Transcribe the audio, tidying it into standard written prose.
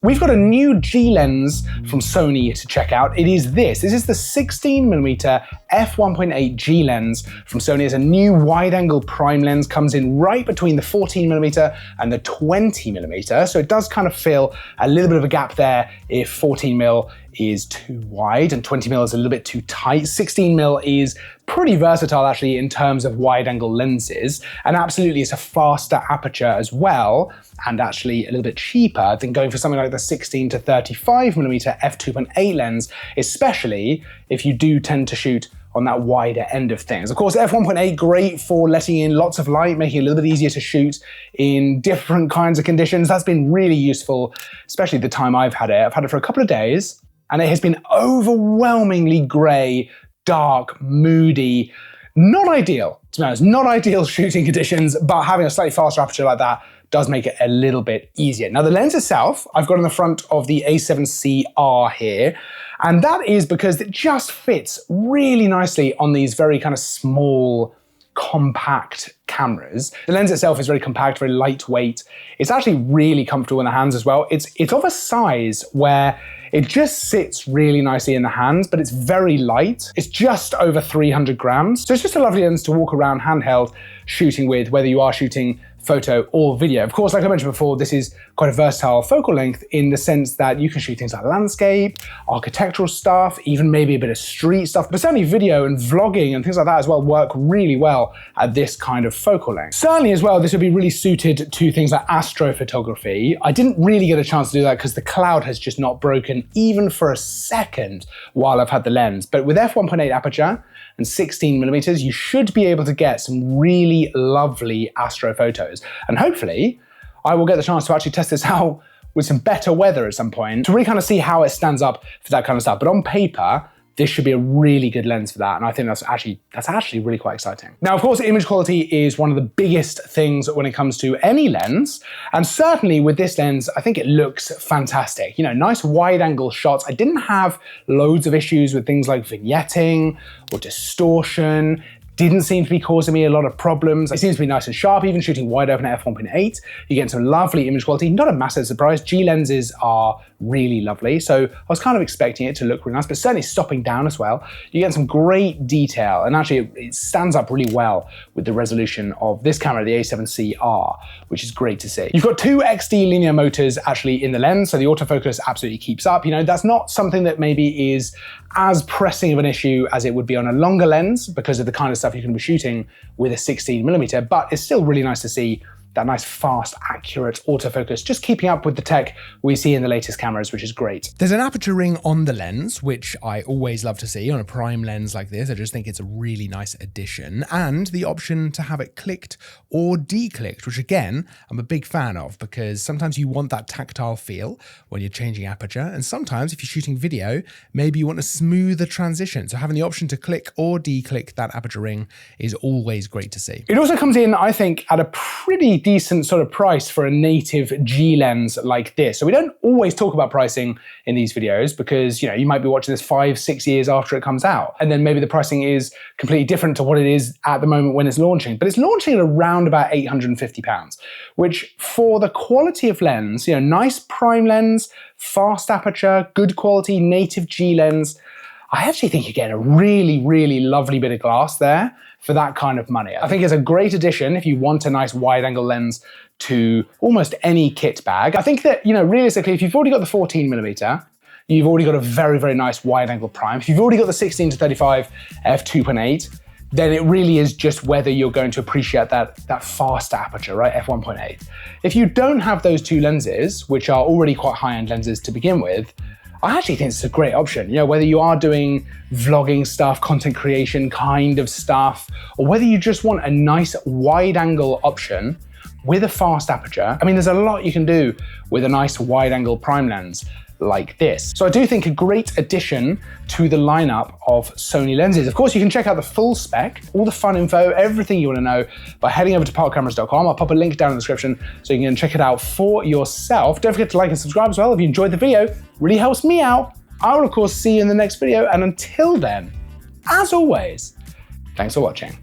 We've got a new G lens from Sony to check out. It is this. This is the 16mm f1.8 G lens from Sony. It's a new wide-angle prime lens, comes in right between the 14mm and the 20mm. So it does kind of fill a little bit of a gap there if 14mm is too wide and 20mm is a little bit too tight. 16mm is pretty versatile actually in terms of wide-angle lenses, and absolutely it's a faster aperture as well, and actually a little bit cheaper than going for something like the 16 to 35mm f2.8 lens, especially if you do tend to shoot on that wider end of things. Of course, f1.8, great for letting in lots of light, making it a little bit easier to shoot in different kinds of conditions. That's been really useful, especially the time I've had it. I've had it for a couple of days, and it has been overwhelmingly gray, dark, moody, not ideal, to be honest, not ideal shooting conditions, but having a slightly faster aperture like that does make it a little bit easier. Now the lens itself, I've got on the front of the A7C-R here, and that is because it just fits really nicely on these very kind of small, compact cameras. The lens itself is very compact, very lightweight. It's actually really comfortable in the hands as well. It's of a size where it just sits really nicely in the hands, but it's very light. It's just over 300 grams. So it's just a lovely lens to walk around handheld shooting with, whether you are shooting photo or video. Of course, like I mentioned before, this is quite a versatile focal length in the sense that you can shoot things like landscape, architectural stuff, even maybe a bit of street stuff, but certainly video and vlogging and things like that as well work really well at this kind of focal length. Certainly as well, this would be really suited to things like astrophotography. I didn't really get a chance to do that because the cloud has just not broken even for a second while I've had the lens. But with f1.8 aperture and 16mm, you should be able to get some really lovely astro photos. And hopefully, I will get the chance to actually test this out with some better weather at some point to really kind of see how it stands up for that kind of stuff. But on paper, this should be a really good lens for that, and I think that's actually really quite exciting. Now, of course, image quality is one of the biggest things when it comes to any lens, and certainly with this lens, I think it looks fantastic. You know, nice wide-angle shots. I didn't have loads of issues with things like vignetting or distortion. Didn't seem to be causing me a lot of problems. It seems to be nice and sharp, even shooting wide open at f1.8. You get some lovely image quality, not a massive surprise. G lenses are really lovely, so I was kind of expecting it to look really nice, but certainly stopping down as well. You get some great detail, and actually it stands up really well with the resolution of this camera, the A7C-R, which is great to see. You've got two XD linear motors actually in the lens, so the autofocus absolutely keeps up. You know, that's not something that maybe is as pressing of an issue as it would be on a longer lens because of the kind of stuff you can be shooting with a 16mm, but it's still really nice to see that nice, fast, accurate autofocus, just keeping up with the tech we see in the latest cameras, which is great. There's an aperture ring on the lens, which I always love to see on a prime lens like this. I just think it's a really nice addition. And the option to have it clicked or declicked, which again, I'm a big fan of because sometimes you want that tactile feel when you're changing aperture. And sometimes if you're shooting video, maybe you want a smoother transition. So having the option to click or declick that aperture ring is always great to see. It also comes in, I think, at a pretty decent sort of price for a native G lens like this. So we don't always talk about pricing in these videos because, you know, you might be watching this 5-6 years after it comes out, and then maybe the pricing is completely different to what it is at the moment when it's launching. But it's launching at around about £850, which for the quality of lens, you know, nice prime lens, fast aperture, good quality native G lens, I actually think you're getting a really, really lovely bit of glass there for that kind of money. I think it's a great addition if you want a nice wide-angle lens to almost any kit bag. I think that, you know, realistically, if you've already got the 14mm, you've already got a very, very nice wide-angle prime. If you've already got the 16 to 35 f2.8, then it really is just whether you're going to appreciate that fast aperture, right, f1.8. If you don't have those two lenses, which are already quite high-end lenses to begin with, I actually think it's a great option. You know, whether you are doing vlogging stuff, content creation kind of stuff, or whether you just want a nice wide angle option with a fast aperture. I mean, there's a lot you can do with a nice wide angle prime lens like this. So I do think a great addition to the lineup of Sony lenses. Of course, you can check out the full spec, all the fun info, everything you want to know by heading over to parkcameras.com. I'll pop a link down in the description so you can check it out for yourself. Don't forget to like and subscribe as well if you enjoyed the video. It really helps me out. I will, of course, see you in the next video. And until then, as always, thanks for watching.